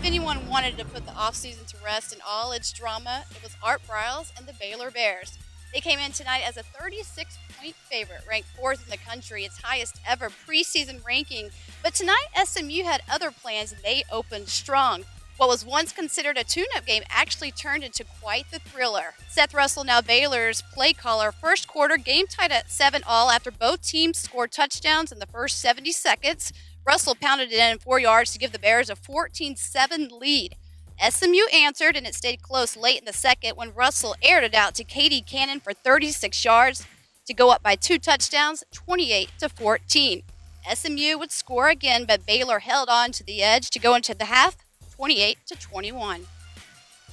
anyone wanted to put the offseason to rest in all its drama, it was Art Briles and the Baylor Bears. They came in tonight as a 36-point favorite, ranked 4th in the country, its highest ever preseason ranking. But tonight, SMU had other plans and they opened strong. What was once considered a tune-up game actually turned into quite the thriller. Seth Russell, now Baylor's play caller, first quarter game tied at 7-all after both teams scored touchdowns in the first 70 seconds. Russell pounded it in 4 yards to give the Bears a 14-7 lead. SMU answered, and it stayed close late in the second when Russell aired it out to Katie Cannon for 36 yards to go up by 2 touchdowns, 28-14. SMU would score again, but Baylor held on to the edge to go into the half, 28-21.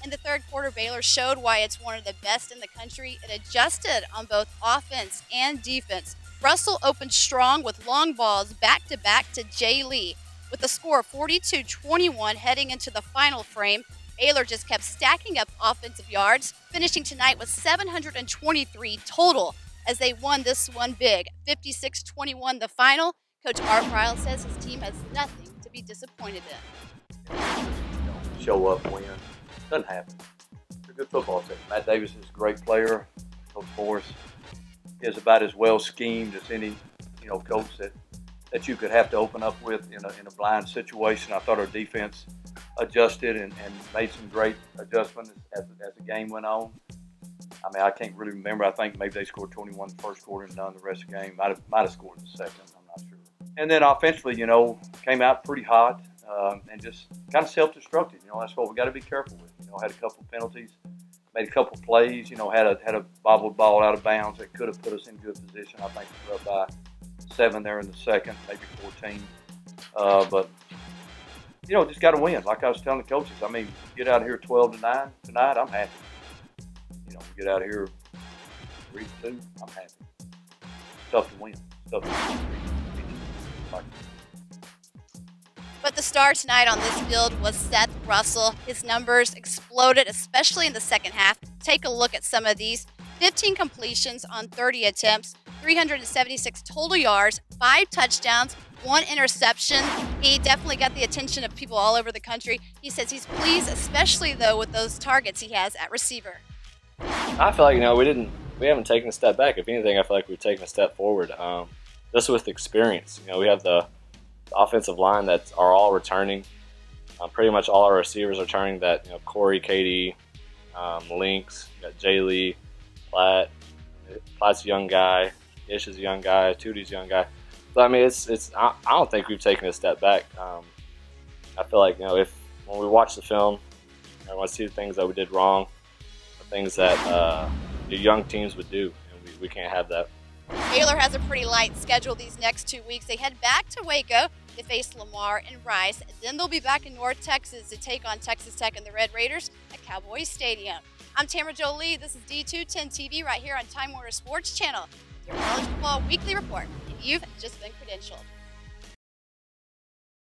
In the third quarter, Baylor showed why it's one of the best in the country. It adjusted on both offense and defense. Russell opened strong with long balls back-to-back to Jay Lee. With a score of 42-21 heading into the final frame, Baylor just kept stacking up offensive yards, finishing tonight with 723 total as they won this one big. 56-21 the final. Coach Art Briles says his team has nothing to be disappointed in. Show up, win. Doesn't happen. It's a good football team. Matt Davis is a great player. Coach Forrest is about as well schemed as any coach that you could have to open up with in a blind situation. I thought our defense adjusted and made some great adjustments as the game went on. I mean, I can't really remember. I think maybe they scored 21 in the first quarter and done the rest of the game. Might have scored in the second. I'm not sure. And then offensively, came out pretty hot and just kind of self-destructed. That's what we got to be careful with. Had a couple penalties, made a couple plays. Had a bobbled ball out of bounds that could have put us in good position. I think we were up by 7 there in the second, maybe 14. But just got to win. Like I was telling the coaches, I mean, get out of here 12-9 tonight, I'm happy. Get out of here 3-2, I'm happy. It's tough to win. It's tough to win. But the star tonight on this field was Seth Russell. His numbers exploded, especially in the second half. Take a look at some of these. 15 completions on 30 attempts, 376 total yards, 5 touchdowns, 1 interception. He definitely got the attention of people all over the country. He says he's pleased, especially though with those targets he has at receiver. I feel like we haven't taken a step back. If anything, I feel like we've taken a step forward. Just with experience, we have the offensive line that are all returning. Pretty much all our receivers are returning. That Corey, Katie, Lynx, got Jay Lee, Platt's a young guy, Ish is a young guy, Tootie's a young guy. So I mean, I don't think we've taken a step back. I feel like when we watch the film, I want to see the things that we did wrong, the things that the young teams would do, and we can't have that. Baylor has a pretty light schedule these next 2 weeks. They head back to Waco to face Lamar and Rice. And then they'll be back in North Texas to take on Texas Tech and the Red Raiders at Cowboys Stadium. I'm Tamara Jolie. This is D210 TV right here on Time Warner Sports Channel. Your college football weekly report, and you've just been credentialed.